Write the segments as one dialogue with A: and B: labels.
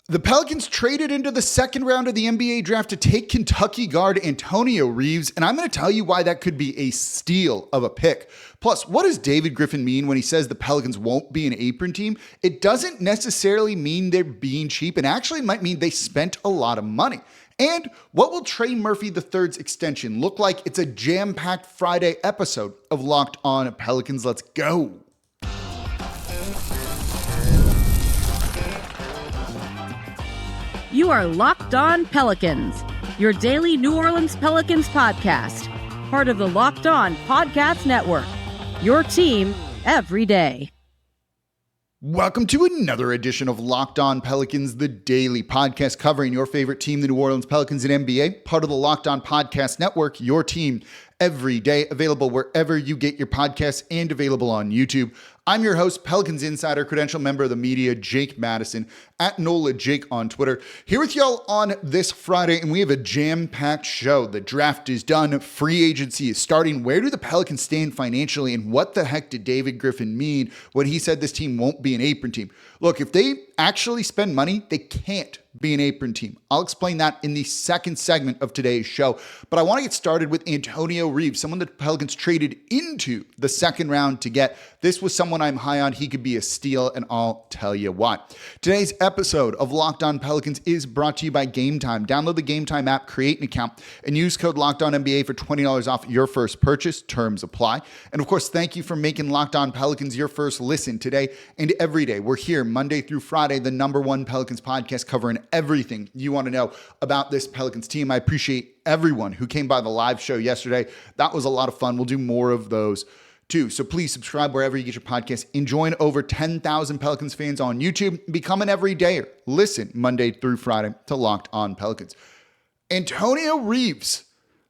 A: The Pelicans traded into the second round of the NBA draft to take Kentucky guard Antonio Reeves, and I'm going to tell you why that could be a steal of a pick. Plus, what does David Griffin mean when he says the Pelicans won't be an apron team? It doesn't necessarily mean they're being cheap, and actually might mean they spent a lot of money. And what will Trey Murphy III's extension look like? It's a jam-packed Friday episode of Locked On Pelicans. Let's go.
B: You are Locked On Pelicans, your daily New Orleans Pelicans podcast, part of the Locked On Podcast Network, your team every day.
A: Welcome to another edition of Locked On Pelicans, the daily podcast covering your favorite team, the New Orleans Pelicans and NBA, part of the Locked On Podcast Network, your team every day, available wherever you get your podcasts and available on YouTube. I'm your host, Pelicans Insider, credential member of the media, Jake Madison, at NOLA Jake on Twitter, here with y'all on this Friday, and we have a jam-packed show. The draft is done, free agency is starting. Where do the Pelicans stand financially, and what the heck did David Griffin mean when he said this team won't be an apron team? Look, if they actually spend money, they can't be an apron team. I'll explain that in the second segment of today's show. But I want to get started with Antonio Reeves, someone that the Pelicans traded into the second round to get. This was someone I'm high on. He could be a steal, and I'll tell you why. Today's episode of Locked On Pelicans is brought to you by GameTime. Download the GameTime app, create an account, and use code LOCKEDONNBA for $20 off your first purchase. Terms apply. And of course, thank you for making Locked On Pelicans your first listen today and every day. We're here Monday through Friday, the #1 Pelicans podcast covering everything you want to know about this Pelicans team. I appreciate everyone who came by the live show yesterday. That was a lot of fun. We'll do more of those too. So please subscribe wherever you get your podcast and join over 10,000 Pelicans fans on YouTube. Become an everydayer. Listen Monday through Friday to Locked On Pelicans. Antonio Reeves.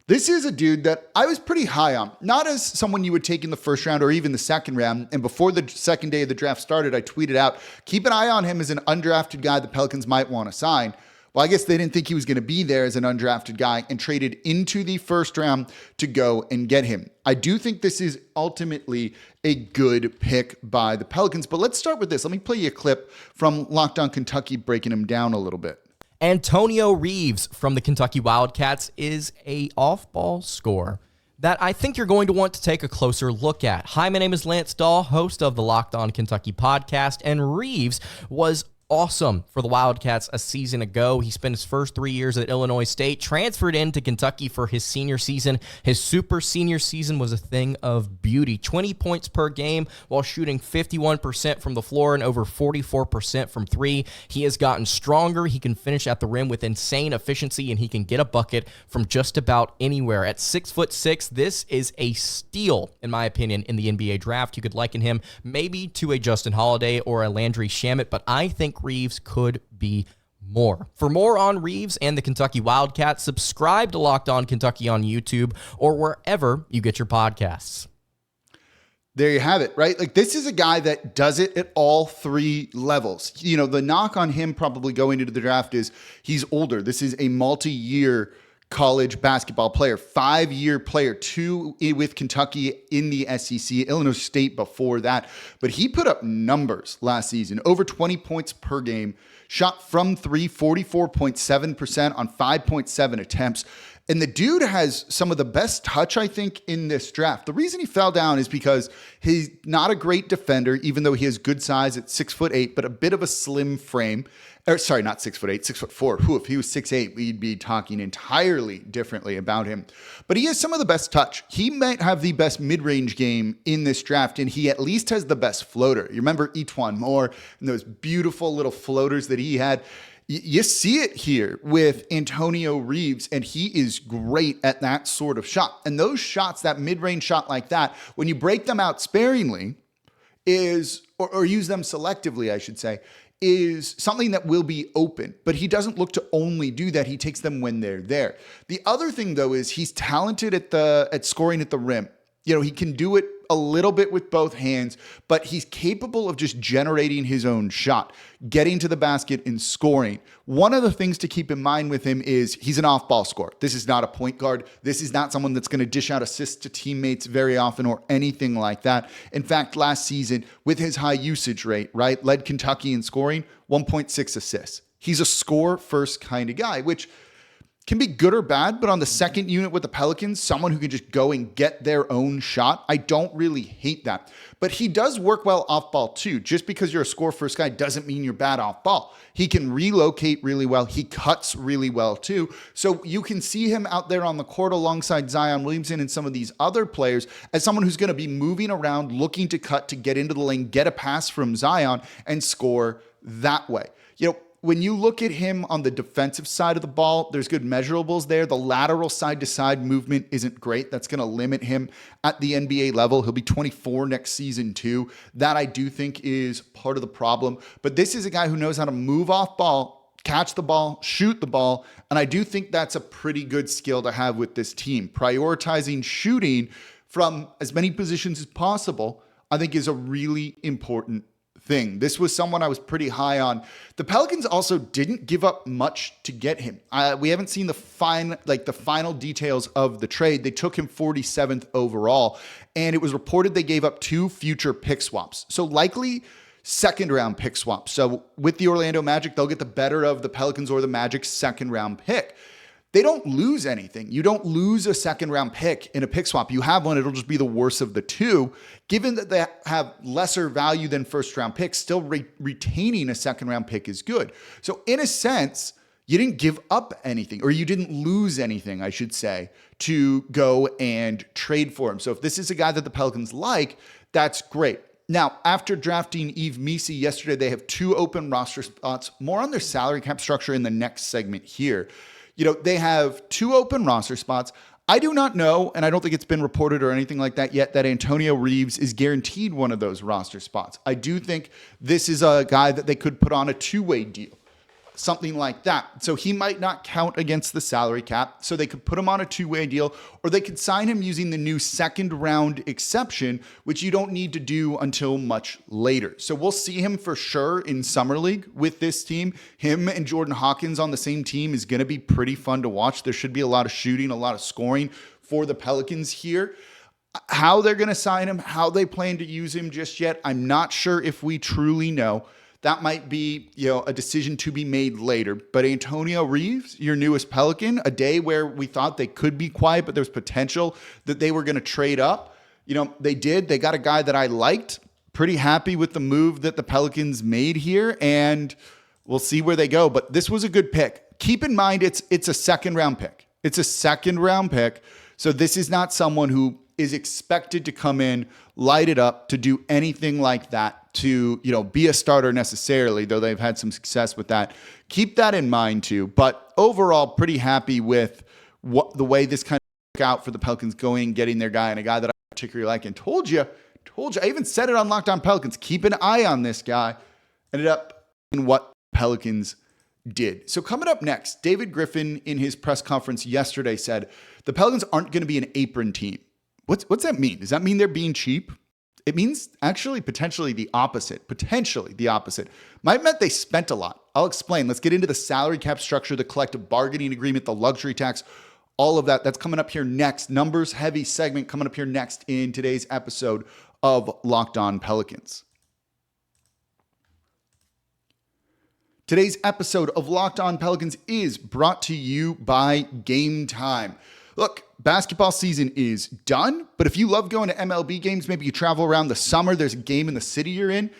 A: This is a dude that I was pretty high on, not as someone you would take in the first round or even the second round. And before the second day of the draft started, I tweeted out, keep an eye on him as an undrafted guy the Pelicans might want to sign. Well, I guess they didn't think he was going to be there as an undrafted guy and traded into the first round to go and get him. I do think this is ultimately a good pick by the Pelicans, but let's start with this. Let me play you a clip from Locked On Kentucky breaking him down a little bit.
C: Antonio Reeves from the Kentucky Wildcats is a off-ball scorer that I think you're going to want to take a closer look at. Hi, my name is Lance Dahl, host of the Locked On Kentucky podcast, and Reeves was awesome for the Wildcats a season ago. He spent his first 3 years at Illinois State, transferred into Kentucky for his senior season. His super senior season was a thing of beauty. 20 points per game while shooting 51% from the floor and over 44% from three. He has gotten stronger. He can finish at the rim with insane efficiency, and he can get a bucket from just about anywhere. At 6'6", this is a steal, in my opinion, in the NBA draft. You could liken him maybe to a Justin Holiday or a Landry Shamet, but I think Reeves could be more. For more on Reeves and the Kentucky Wildcats, subscribe to Locked On Kentucky on YouTube or wherever you get your podcasts.
A: There you have it, right? Like, this is a guy that does it at all three levels. You know, the knock on him probably going into the draft is he's older. This is a multi-year college basketball player, 5-year player, 2 with Kentucky in the SEC, Illinois State before that. But he put up numbers last season, over 20 points per game, shot from three, 44.7% on 5.7 attempts. And the dude has some of the best touch, I think, in this draft. The reason he fell down is because he's not a great defender, even though he has good size at 6'8", but a bit of a slim frame. Or sorry, not 6'8", 6'4". Who, if he was 6'8", we'd be talking entirely differently about him. But he has some of the best touch. He might have the best mid-range game in this draft, and he at least has the best floater. You remember Etuan Moore and those beautiful little floaters that he had? You see it here with Antonio Reeves, and he is great at that sort of shot. And those shots, that mid-range shot like that, when you break them out sparingly, or use them selectively, I should say, is something that will be open. But he doesn't look to only do that. He takes them when they're there. The other thing, though, is he's talented at scoring at the rim. You know, he can do it a little bit with both hands, but he's capable of just generating his own shot, getting to the basket and scoring. One of the things to keep in mind with him is he's an off-ball scorer. This is not a point guard. This is not someone that's going to dish out assists to teammates very often or anything like that. In fact, last season, with his high usage rate, right, led Kentucky in scoring, 1.6 assists. He's a score first kind of guy, which can be good or bad, but on the second unit with the Pelicans, someone who can just go and get their own shot, I don't really hate that. But he does work well off ball too. Just because you're a score first guy doesn't mean you're bad off ball. He can relocate really well. He cuts really well too. So you can see him out there on the court alongside Zion Williamson and some of these other players as someone who's going to be moving around, looking to cut, to get into the lane, get a pass from Zion and score that way. When you look at him on the defensive side of the ball, there's good measurables there. The lateral side-to-side movement isn't great. That's going to limit him at the NBA level. He'll be 24 next season too. That I do think is part of the problem. But this is a guy who knows how to move off ball, catch the ball, shoot the ball. And I do think that's a pretty good skill to have with this team. Prioritizing shooting from as many positions as possible, I think, is a really important thing. This was someone I was pretty high on. The Pelicans also didn't give up much to get him. We haven't seen the final details of the trade. They took him 47th overall, and it was reported they gave up 2 future pick swaps. So likely second round pick swaps. So with the Orlando Magic, they'll get the better of the Pelicans or the Magic's second round pick. They don't lose anything. You don't lose a second round pick in a pick swap. You have one, it'll just be the worst of the two. Given that they have lesser value than first round picks, still retaining a second round pick is good. So in a sense, you didn't give up anything, or you didn't lose anything, I should say, to go and trade for him. So if this is a guy that the Pelicans like, that's great. Now, after drafting Yves Missi yesterday, they have 2 open roster spots. More on their salary cap structure in the next segment here. They have 2 open roster spots. I do not know, and I don't think it's been reported or anything like that yet, that Antonio Reeves is guaranteed one of those roster spots. I do think this is a guy that they could put on a 2-way deal, something like that. So he might not count against the salary cap, so they could put him on a 2-way deal, or they could sign him using the new second round exception, which you don't need to do until much later. So we'll see him for sure in Summer League with this team. Him and Jordan Hawkins on the same team is going to be pretty fun to watch. There should be a lot of shooting, a lot of scoring for the Pelicans here. How they're going to sign him, how they plan to use him just yet, I'm not sure if we truly know. That might be, a decision to be made later. But Antonio Reeves, your newest Pelican, a day where we thought they could be quiet, but there's potential that they were going to trade up. They did. They got a guy that I liked. Pretty happy with the move that the Pelicans made here, and we'll see where they go. But this was a good pick. Keep in mind, it's a second round pick. It's a second round pick. So this is not someone who is expected to come in, light it up, to do anything like that, to, be a starter necessarily, though they've had some success with that. Keep that in mind too. But overall, pretty happy with the way this kind of worked out for the Pelicans going and getting their guy, and a guy that I particularly like, and told you, I even said it on Locked On Pelicans, keep an eye on this guy. Ended up in what Pelicans did. So coming up next, David Griffin in his press conference yesterday said the Pelicans aren't going to be an apron team. What's that mean? Does that mean they're being cheap? It means actually potentially the opposite. Might meant they spent a lot. I'll explain. Let's get into the salary cap structure, the collective bargaining agreement, the luxury tax, all of that. That's coming up here next. Numbers heavy segment coming up here next in today's episode of Locked On Pelicans. Today's episode of Locked On Pelicans is brought to you by GameTime. Look, basketball season is done, but if you love going to MLB games, maybe you travel around the summer, there's a game in the city you're in,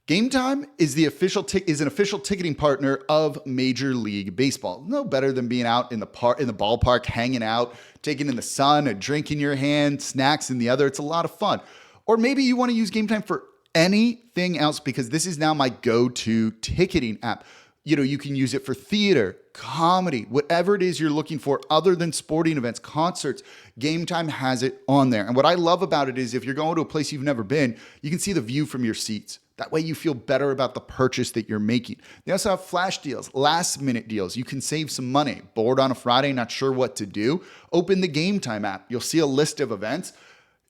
A: GameTime is an official ticketing partner of Major League Baseball. No better than being out in the ballpark, hanging out, taking in the sun, a drink in your hand, snacks in the other. It's a lot of fun. Or maybe you want to use GameTime for anything else, because this is now my go-to ticketing app. You can use it for theater, comedy, whatever it is you're looking for other than sporting events, concerts. GameTime has it on there. And what I love about it is if you're going to a place you've never been, you can see the view from your seats. That way you feel better about the purchase that you're making. They also have flash deals, last minute deals. You can save some money. Bored on a Friday, not sure what to do? Open the GameTime app. You'll see a list of events.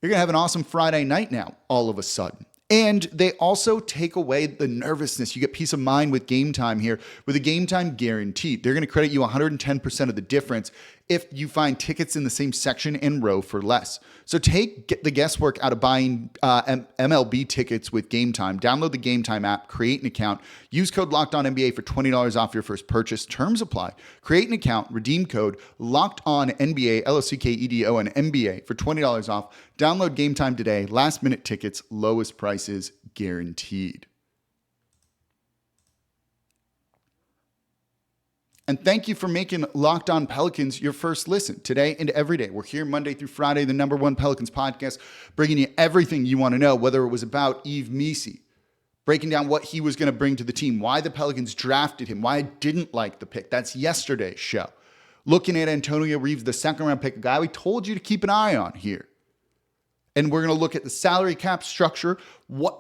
A: You're going to have an awesome Friday night now, all of a sudden. And they also take away the nervousness. You get peace of mind with GameTime here with a GameTime guarantee. They're going to credit you 110% of the difference if you find tickets in the same section and row for less. So get the guesswork out of buying MLB tickets with GameTime. Download the GameTime app, create an account, use code LOCKEDONNBA for $20 off your first purchase. Terms apply. Create an account, redeem code LOCKEDONNBA, LOCKEDONNBA for $20 off. Download GameTime today. Last minute tickets, lowest prices guaranteed. And thank you for making Locked On Pelicans your first listen today and every day. We're here Monday through Friday, the #1 Pelicans podcast, bringing you everything you want to know, whether it was about Yves Missi, breaking down what he was going to bring to the team, why the Pelicans drafted him, why I didn't like the pick. That's yesterday's show. Looking at Antonio Reeves, the second-round pick, a guy we told you to keep an eye on here. And we're going to look at the salary cap structure,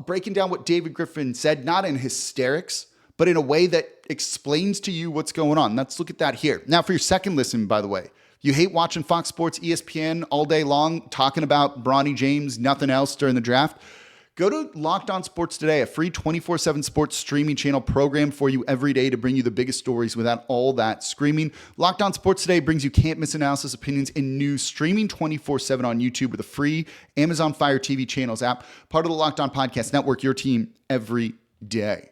A: breaking down what David Griffin said, not in hysterics, but in a way that explains to you what's going on. Let's look at that here. Now, for your second listen, by the way, you hate watching Fox Sports, ESPN all day long, talking about Bronny James, nothing else during the draft. Go to Locked On Sports Today, a free 24/7 sports streaming channel program for you every day to bring you the biggest stories without all that screaming. Locked On Sports Today brings you can't-miss analysis, opinions, and news streaming 24/7 on YouTube with a free Amazon Fire TV channels app, part of the Locked On Podcast Network, your team every day.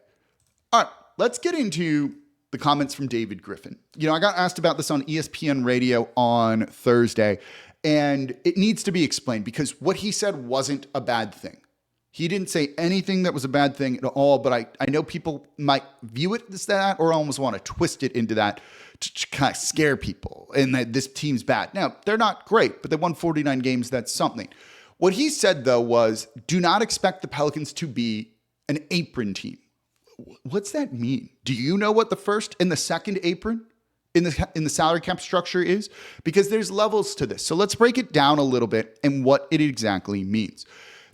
A: All right, let's get into the comments from David Griffin. I got asked about this on ESPN Radio on Thursday, and it needs to be explained because what he said wasn't a bad thing. He didn't say anything that was a bad thing at all, but I know people might view it as that or almost want to twist it into that to kind of scare people and that this team's bad. Now, they're not great, but they won 49 games. That's something. What he said, though, was do not expect the Pelicans to be an apron team. What's that mean? Do you know what the first and the second apron in the salary cap structure is? Because there's levels to this. So let's break it down a little bit and what it exactly means.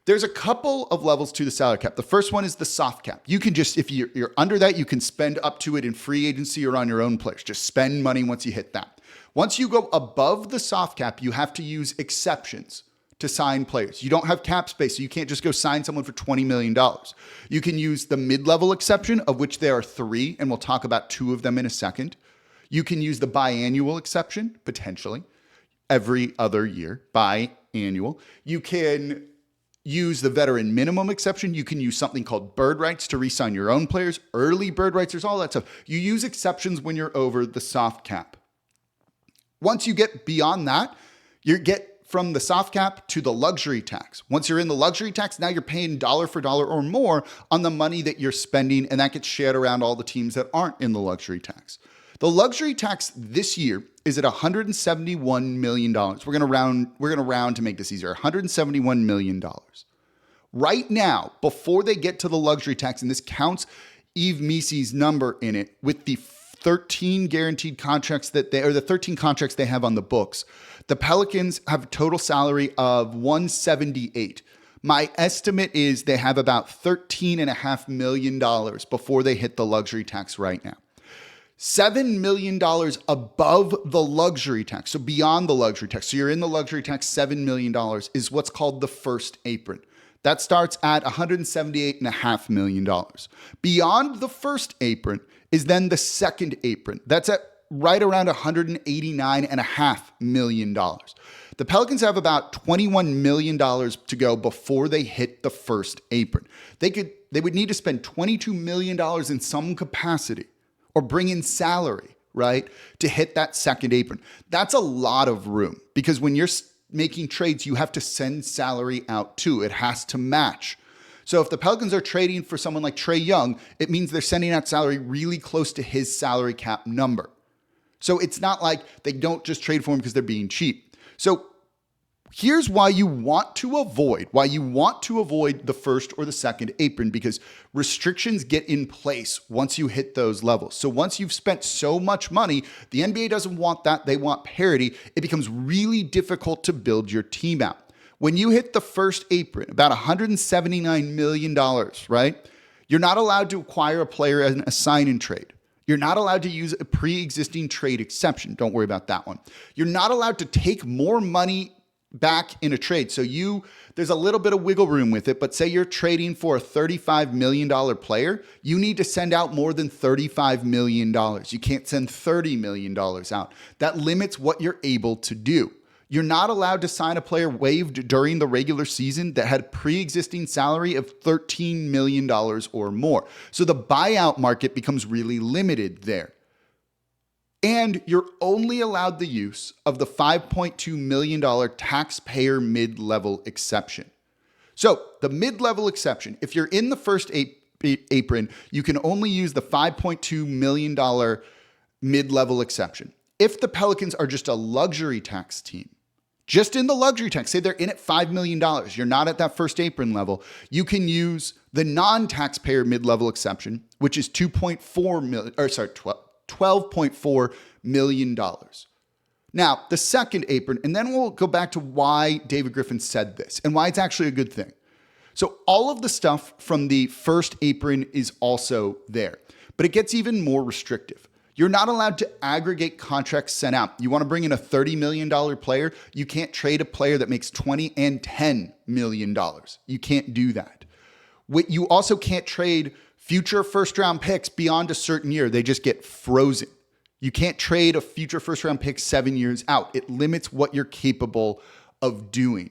A: There's a couple of levels to the salary cap. The first one is the soft cap. You can just, if you're under that, you can spend up to it in free agency or on your own players. Just spend money once you hit that. Once you go above the soft cap, you have to use exceptions to sign players. You don't have cap space, so you can't just go sign someone for $20 million. You can use the mid-level exception, of which there are 3, and we'll talk about 2 of them in a second. You can use the biannual exception, potentially, every other year, biannual. You can use the veteran minimum exception. You can use something called bird rights to re-sign your own players, early bird rights, there's all that stuff. You use exceptions when you're over the soft cap. Once you get beyond that, you get from the soft cap to the luxury tax. Once you're in the luxury tax, now you're paying dollar for dollar or more on the money that you're spending, and that gets shared around all the teams that aren't in the luxury tax. The luxury tax this year is at $171 million. We're gonna round to make this easier. $171 million. Right now, before they get to the luxury tax, and this counts Yves Missi's number in it with the 13 guaranteed contracts the 13 contracts they have on the books, the Pelicans have a total salary of $178. My estimate is they have about $13.5 million before they hit the luxury tax right now. $7 million above the luxury tax, so beyond the luxury tax. So you're in the luxury tax, $7 million is what's called the first apron. That starts at $178.5 million. Beyond the first apron is then the second apron. That's at right around $189.5 million. The Pelicans have about $21 million to go before they hit the first apron. They would need to spend $22 million in some capacity or bring in salary, right, to hit that second apron. That's a lot of room because when you're making trades, you have to send salary out too. It has to match. So if the Pelicans are trading for someone like Trae Young, it means they're sending out salary really close to his salary cap number. So it's not like they don't just trade for him because they're being cheap. So here's why you want to avoid the first or the second apron, because restrictions get in place once you hit those levels. So once you've spent so much money, the NBA doesn't want that. They want parity. It becomes really difficult to build your team out. When you hit the first apron, about $179 million, right? You're not allowed to acquire a player as a sign-and trade. You're not allowed to use a pre-existing trade exception. Don't worry about that one. You're not allowed to take more money back in a trade. So there's a little bit of wiggle room with it, but say you're trading for a $35 million player, you need to send out more than $35 million. You can't send $30 million out. That limits what you're able to do. You're not allowed to sign a player waived during the regular season that had pre-existing salary of $13 million or more. So the buyout market becomes really limited there. And you're only allowed the use of the $5.2 million taxpayer mid-level exception. So the mid-level exception, if you're in the first apron, you can only use the $5.2 million mid-level exception. If the Pelicans are just a luxury tax team, just in the luxury tax, say they're in at $5 million, you're not at that first apron level, you can use the non-taxpayer mid-level exception, which is $12.4 million. Now, the second apron, and then we'll go back to why David Griffin said this and why it's actually a good thing. So all of the stuff from the first apron is also there, but it gets even more restrictive. You're not allowed to aggregate contracts sent out. You want to bring in a $30 million player, you can't trade a player that makes $20 and $10 million. You can't do that. You also can't trade future first-round picks beyond a certain year. They just get frozen. You can't trade a future first-round pick 7 years out. It limits what you're capable of doing.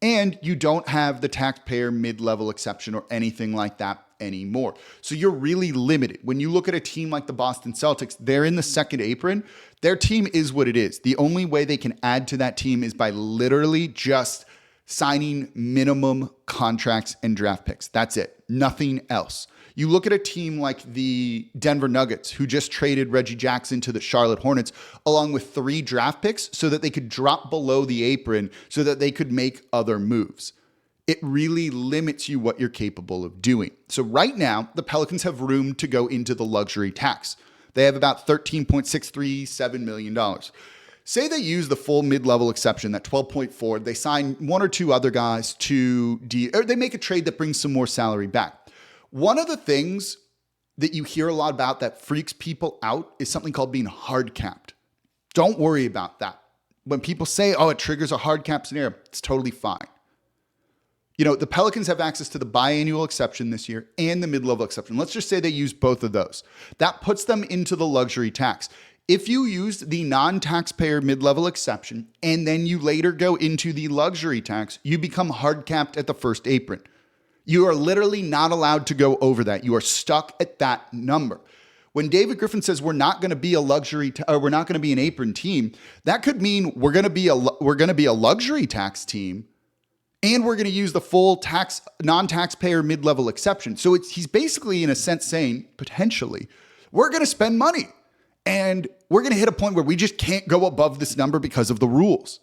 A: And you don't have the taxpayer mid-level exception or anything like that anymore. So you're really limited. When you look at a team like the Boston Celtics, they're in the second apron. Their team is what it is. The only way they can add to that team is by literally just signing minimum contracts and draft picks. That's it. Nothing else. You look at a team like the Denver Nuggets, who just traded Reggie Jackson to the Charlotte Hornets, along with 3 draft picks so that they could drop below the apron so that they could make other moves. It really limits you what you're capable of doing. So right now, the Pelicans have room to go into the luxury tax. They have about $13.637 million. Say they use the full mid-level exception, that 12.4, they sign 1 or 2 other guys or they make a trade that brings some more salary back. One of the things that you hear a lot about that freaks people out is something called being hard capped. Don't worry about that. When people say, oh, it triggers a hard cap scenario, it's totally fine. You know, the Pelicans have access to the biannual exception this year and the mid-level exception. Let's just say they use both of those. That puts them into the luxury tax. If you use the non-taxpayer mid-level exception and then you later go into the luxury tax, you become hard capped at the first apron. You are literally not allowed to go over that. You are stuck at that number. When David Griffin says we're not going to be a we're not going to be an apron team, that could mean we're going to be a luxury tax team, and we're going to use the full non-taxpayer mid-level exception. So he's basically, in a sense, saying potentially we're going to spend money, and we're going to hit a point where we just can't go above this number because of the rules.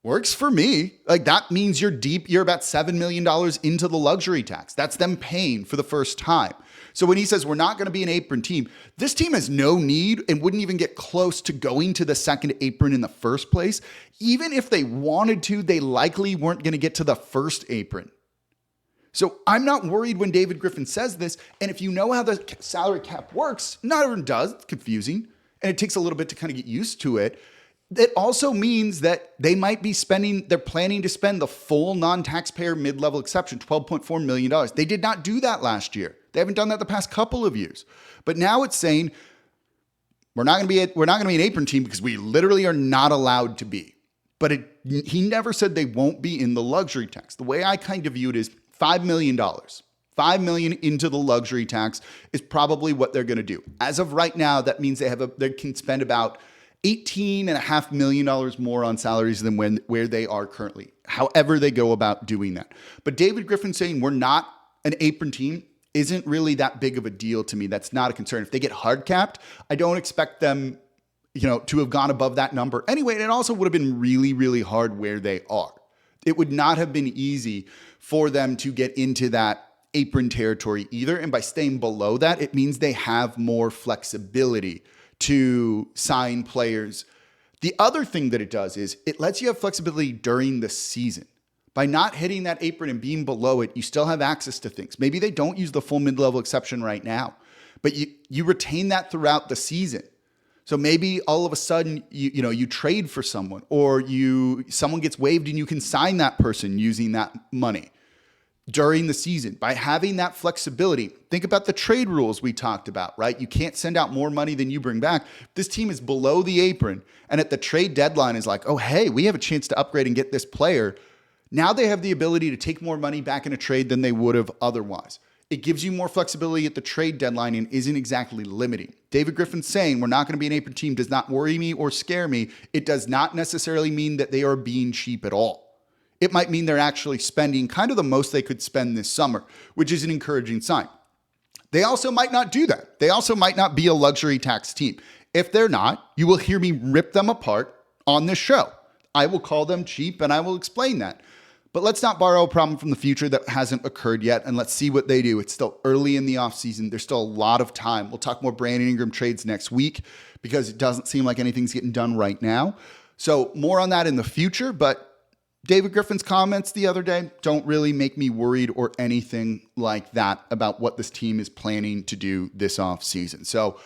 A: Works for me. Like, that means you're about $7 million into the luxury tax. That's them paying for the first time. So when he says we're not going to be an apron team, this team has no need and wouldn't even get close to going to the second apron in the first place. Even if they wanted to, they likely weren't going to get to the first apron. So I'm not worried when David Griffin says this. And if you know how the salary cap works, not everyone does. It's confusing. And it takes a little bit to kind of get used to it. That also means that they're planning to spend the full non-taxpayer mid-level exception, $12.4 million. They did not do that last year. They haven't done that the past couple of years. But now it's saying we're not going to be an apron team because we literally are not allowed to be. But he never said they won't be in the luxury tax. The way I kind of view it is $5 million. $5 million into the luxury tax is probably what they're going to do. As of right now, that means they can spend about $18.5 million more on salaries than where they are currently, however they go about doing that. But David Griffin saying we're not an apron team isn't really that big of a deal to me. That's not a concern. If they get hard capped, I don't expect them, to have gone above that number anyway. And it also would have been really, really hard where they are. It would not have been easy for them to get into that apron territory either. And by staying below that, it means they have more flexibility to sign players. The other thing that it does is it lets you have flexibility during the season. By not hitting that apron and being below it, you still have access to things. Maybe they don't use the full mid-level exception right now, but you retain that throughout the season. So maybe all of a sudden, you trade for someone, or someone gets waived and you can sign that person using that money during the season. By having that flexibility, think about the trade rules we talked about, right? You can't send out more money than you bring back. This team is below the apron, and at the trade deadline is like, oh, hey, we have a chance to upgrade and get this player. Now they have the ability to take more money back in a trade than they would have otherwise. It gives you more flexibility at the trade deadline and isn't exactly limiting. David Griffin saying we're not going to be an apron team does not worry me or scare me. It does not necessarily mean that they are being cheap at all. It might mean they're actually spending kind of the most they could spend this summer, which is an encouraging sign. They also might not do that. They also might not be a luxury tax team. If they're not, you will hear me rip them apart on this show. I will call them cheap and I will explain that. But let's not borrow a problem from the future that hasn't occurred yet, and let's see what they do. It's still early in the offseason. There's still a lot of time. We'll talk more Brandon Ingram trades next week because it doesn't seem like anything's getting done right now. So more on that in the future, but David Griffin's comments the other day don't really make me worried or anything like that about what this team is planning to do this offseason. So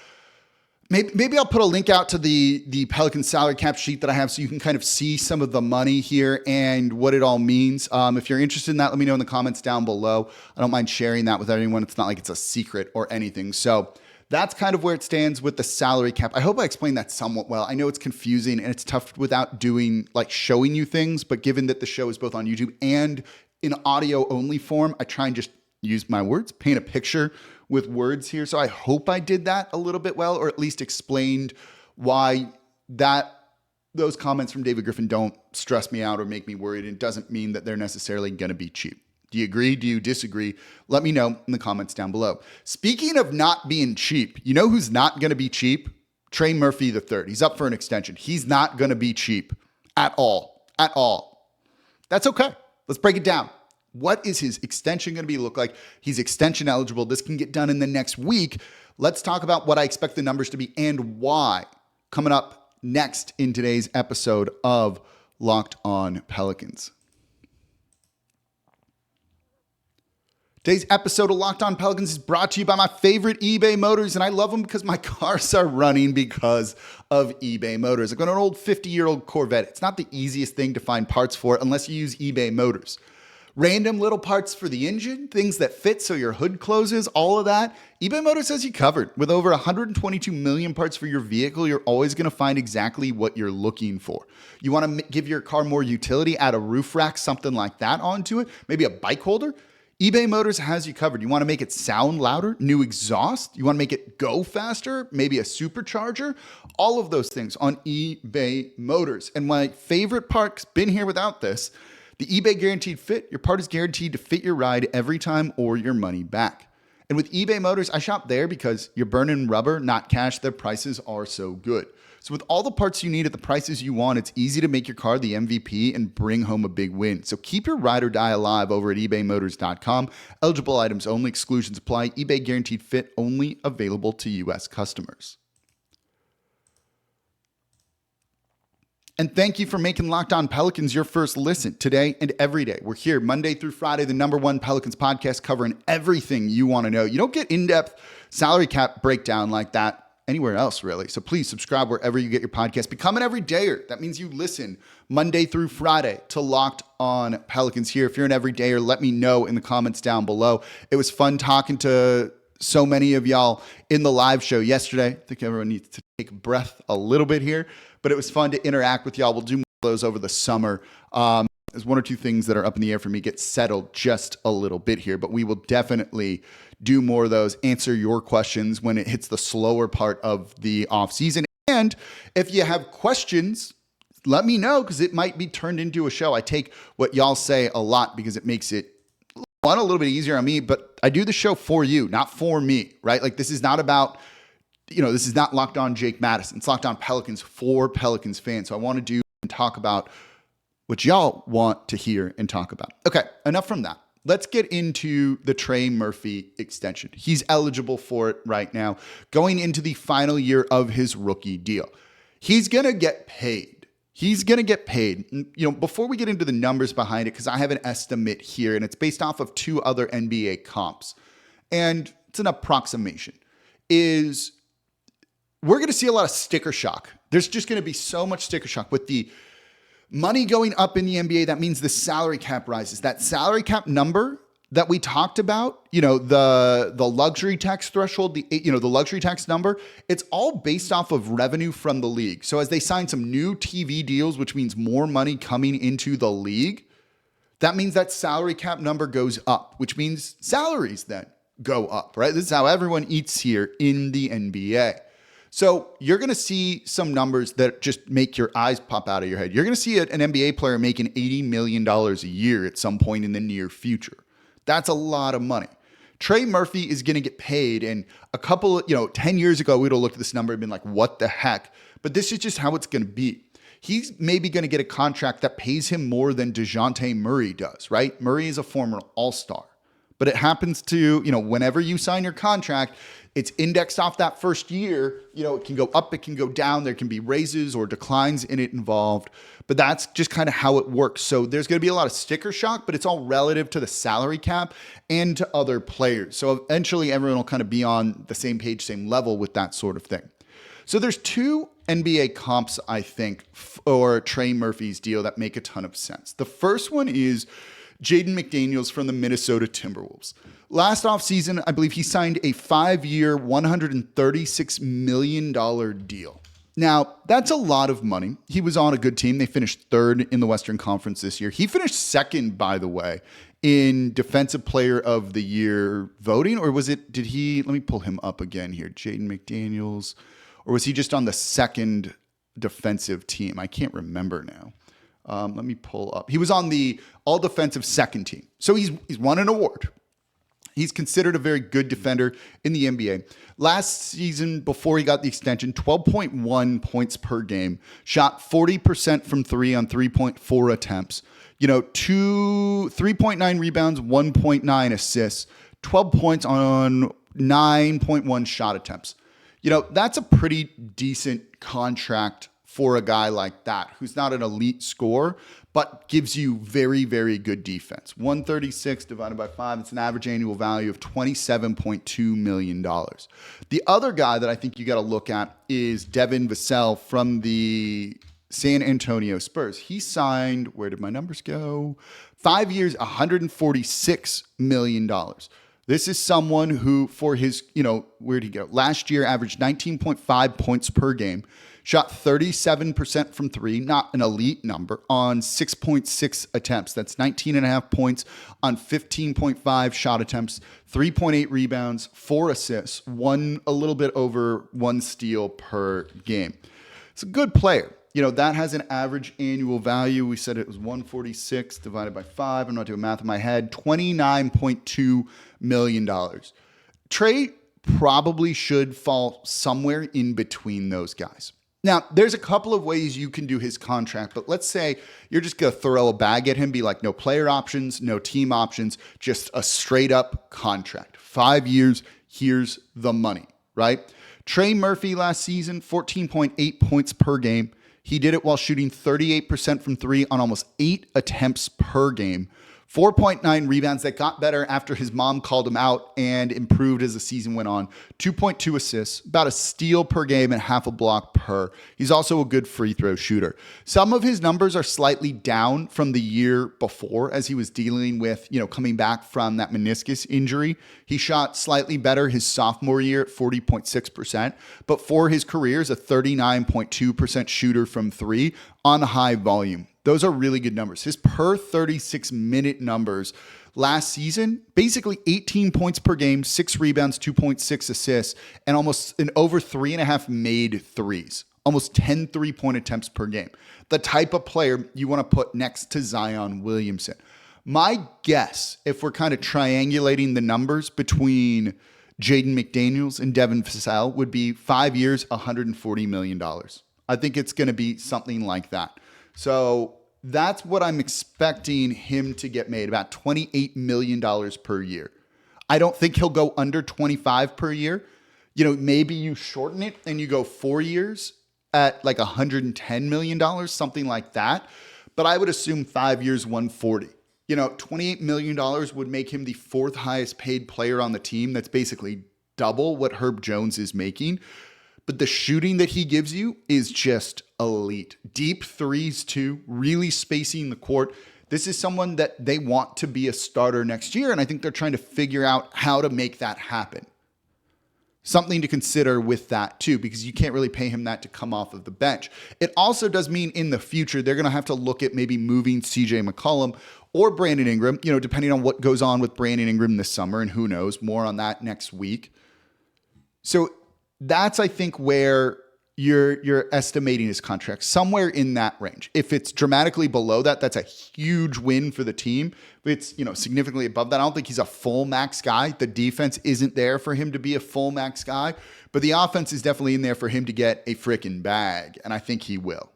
A: maybe I'll put a link out to the Pelicans salary cap sheet that I have so you can kind of see some of the money here and what it all means. If you're interested in that, let me know in the comments down below. I don't mind sharing that with anyone. It's not like it's a secret or anything. So that's kind of where it stands with the salary cap. I hope I explained that somewhat well. I know it's confusing and it's tough without showing you things, but given that the show is both on YouTube and in audio only form, I try and just use my words, paint a picture with words here. So I hope I did that a little bit well, or at least explained why those comments from David Griffin don't stress me out or make me worried. It doesn't mean that they're necessarily going to be cheap. Do you agree? Do you disagree? Let me know in the comments down below. Speaking of not being cheap, you know who's not going to be cheap? Trey Murphy III. He's up for an extension. He's not going to be cheap at all. At all. That's okay. Let's break it down. What is his extension going to look like? He's extension eligible. This can get done in the next week. Let's talk about what I expect the numbers to be and why. Coming up next in today's episode of Locked On Pelicans. Today's episode of Locked On Pelicans is brought to you by my favorite eBay Motors, and I love them because my cars are running because of eBay Motors. I've got an old 50-year-old Corvette. It's not the easiest thing to find parts for unless you use eBay Motors. Random little parts for the engine, things that fit so your hood closes, all of that. eBay Motors has you covered. With over 122 million parts for your vehicle, you're always going to find exactly what you're looking for. You want to give your car more utility, add a roof rack, something like that onto it, maybe a bike holder? eBay Motors has you covered. You want to make it sound louder, new exhaust? You want to make it go faster, maybe a supercharger? All of those things on eBay Motors. And my favorite part's been here without this. The eBay Guaranteed Fit, your part is guaranteed to fit your ride every time or your money back. And with eBay Motors, I shop there because you're burning rubber, not cash. Their prices are so good. So with all the parts you need at the prices you want, it's easy to make your car the MVP and bring home a big win. So keep your ride or die alive over at ebaymotors.com. Eligible items only, exclusions apply. eBay Guaranteed Fit only available to U.S. customers. And thank you for making Locked On Pelicans your first listen today and every day. We're here Monday through Friday, the #1 Pelicans podcast covering everything you want to know. You don't get in-depth salary cap breakdown like that anywhere else, really. So please subscribe wherever you get your podcast. Become an everydayer. That means you listen Monday through Friday to Locked On Pelicans here. If you're an everydayer, let me know in the comments down below. It was fun talking to so many of y'all in the live show yesterday. I think everyone needs to take a breath a little bit here, but it was fun to interact with y'all. We'll do more of those over the summer. There's one or two things that are up in the air for me, get settled just a little bit here, but we will definitely do more of those, answer your questions when it hits the slower part of the off season. And if you have questions, let me know because it might be turned into a show. I take what y'all say a lot because it makes it a little bit easier on me, but I do the show for you, not for me, right? Like this is not about, this is not Locked On Jake Madison. It's Locked On Pelicans for Pelicans fans. So I want to do and talk about what y'all want to hear and talk about. Okay, enough from that. Let's get into the Trey Murphy extension. He's eligible for it right now, going into the final year of his rookie deal. He's going to get paid. He's going to get paid. Before we get into the numbers behind it, because I have an estimate here, and it's based off of two other NBA comps, and it's an approximation, is we're going to see a lot of sticker shock. There's just going to be so much sticker shock with the money going up in the NBA. That means the salary cap rises. That salary cap number that we talked about, the luxury tax threshold, the luxury tax number, it's all based off of revenue from the league. So as they sign some new TV deals, which means more money coming into the league, that means that salary cap number goes up, which means salaries then go up, right? This is how everyone eats here in the NBA. So you're going to see some numbers that just make your eyes pop out of your head. You're going to see an NBA player making $80 million a year at some point in the near future. That's a lot of money. Trey Murphy is going to get paid. And 10 years ago, we'd have looked at this number and been like, what the heck? But this is just how it's going to be. He's maybe going to get a contract that pays him more than DeJounte Murray does, right? Murray is a former all-star. But it happens to, whenever you sign your contract, it's indexed off that first year. It can go up, it can go down. There can be raises or declines in it involved. But that's just kind of how it works. So there's going to be a lot of sticker shock, but it's all relative to the salary cap and to other players. So eventually everyone will kind of be on the same page, same level with that sort of thing. So there's two NBA comps, I think, for Trey Murphy's deal that make a ton of sense. The first one is Jaden McDaniels from the Minnesota Timberwolves. Last offseason, I believe he signed a 5-year, $136 million deal. Now, that's a lot of money. He was on a good team. They finished third in the Western Conference this year. He finished second, by the way, in Defensive Player of the Year voting. Or let me pull him up again here. Jaden McDaniels. Or was he just on the second defensive team? I can't remember now. Let me pull up. He was on the all-defensive second team. So he's won an award. He's considered a very good defender in the NBA. Last season, before he got the extension, 12.1 points per game, shot 40% from three on 3.4 attempts, 3.9 rebounds, 1.9 assists, 12 points on 9.1 shot attempts. That's a pretty decent contract for a guy like that, who's not an elite scorer, but gives you very, very good defense. 136 divided by 5, it's an average annual value of $27.2 million. The other guy that I think you got to look at is Devin Vassell from the San Antonio Spurs. He signed, where did my numbers go? 5 years, $146 million. This is someone who, for his, where'd he go? Last year, averaged 19.5 points per game, shot 37% from three, not an elite number, on 6.6 attempts. That's 19.5 points on 15.5 shot attempts, 3.8 rebounds, 4 assists, a little bit over 1 steal per game. It's a good player. That has an average annual value. We said it was 146 divided by 5. I'm not doing math in my head. $29.2 million. Trey probably should fall somewhere in between those guys. Now, there's a couple of ways you can do his contract, but let's say you're just going to throw a bag at him, be like, no player options, no team options, just a straight up contract. 5 years, here's the money, right? Trey Murphy last season, 14.8 points per game. He did it while shooting 38% from three on almost 8 attempts per game. 4.9 rebounds that got better after his mom called him out and improved as the season went on. 2.2 assists, about a steal per game and half a block per. He's also a good free throw shooter. Some of his numbers are slightly down from the year before as he was dealing with, coming back from that meniscus injury. He shot slightly better his sophomore year at 40.6%, but for his career is a 39.2% shooter from three on high volume. Those are really good numbers. His per 36-minute numbers last season, basically 18 points per game, 6 rebounds, 2.6 assists, and almost an over 3.5 made threes. Almost 10 three-point attempts per game. The type of player you want to put next to Zion Williamson. My guess, if we're kind of triangulating the numbers between Jaden McDaniels and Devin Vassell, would be 5 years, $140 million. I think it's going to be something like that. So that's what I'm expecting him to get made, about $28 million per year. I don't think he'll go under 25 per year. Maybe you shorten it and you go 4 years at like $110 million, something like that. But I would assume 5 years, 140. $28 million would make him the 4th highest paid player on the team. That's basically double what Herb Jones is making. but the shooting that he gives you is just elite. Deep threes too, really spacing the court. This is someone that they want to be a starter next year, and I think they're trying to figure out how to make that happen. Something to consider with that too, because you can't really pay him that to come off of the bench. It also does mean in the future, they're going to have to look at maybe moving CJ McCollum or Brandon Ingram, depending on what goes on with Brandon Ingram this summer, and who knows, more on that next week. So that's, I think, where you're estimating his contract, somewhere in that range. If it's dramatically below that, that's a huge win for the team. If it's, significantly above that, I don't think he's a full max guy. The defense isn't there for him to be a full max guy, but the offense is definitely in there for him to get a freaking bag, and I think he will.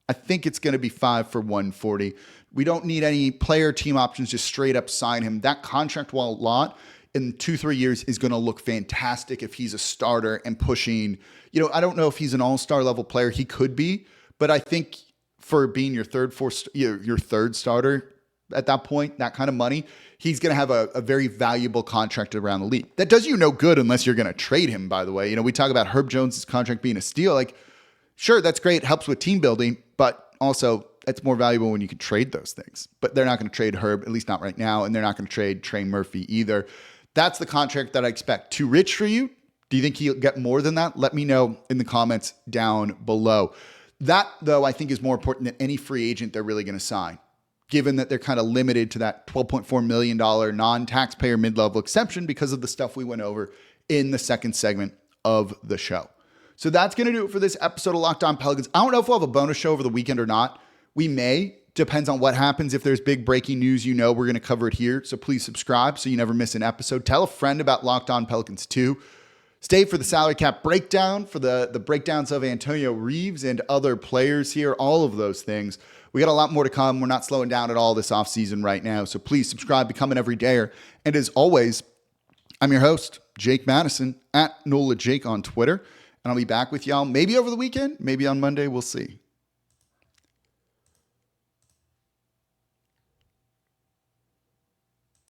A: I think it's going to be 5 for $140. We don't need any player team options, just straight up sign him. That contract, while a lot, in 2-3 years is going to look fantastic if he's a starter and pushing. I don't know if he's an all-star level player. He could be, but I think for being your third starter at that point, that kind of money, he's going to have a very valuable contract around the league. That does you no good unless you're going to trade him, by the way. We talk about Herb Jones' contract being a steal. Like, sure, that's great. It helps with team building, but also it's more valuable when you can trade those things. But they're not going to trade Herb, at least not right now, and they're not going to trade Trey Murphy either. That's the contract that I expect. Too rich for you? Do you think he'll get more than that? Let me know in the comments down below. That, though, I think is more important than any free agent they're really going to sign, given that they're kind of limited to that $12.4 million non-taxpayer mid-level exception because of the stuff we went over in the second segment of the show. So that's going to do it for this episode of Locked On Pelicans. I don't know if we'll have a bonus show over the weekend or not. We may. Depends on what happens. If there's big breaking news, we're going to cover it here. So please subscribe so you never miss an episode. Tell a friend about Locked On Pelicans too. Stay for the salary cap breakdown, for the breakdowns of Antonio Reeves and other players here, all of those things. We got a lot more to come. We're not slowing down at all this offseason right now. So please subscribe, become an everydayer. And as always, I'm your host, Jake Madison, at NOLA Jake on Twitter. And I'll be back with y'all maybe over the weekend, maybe on Monday. We'll see.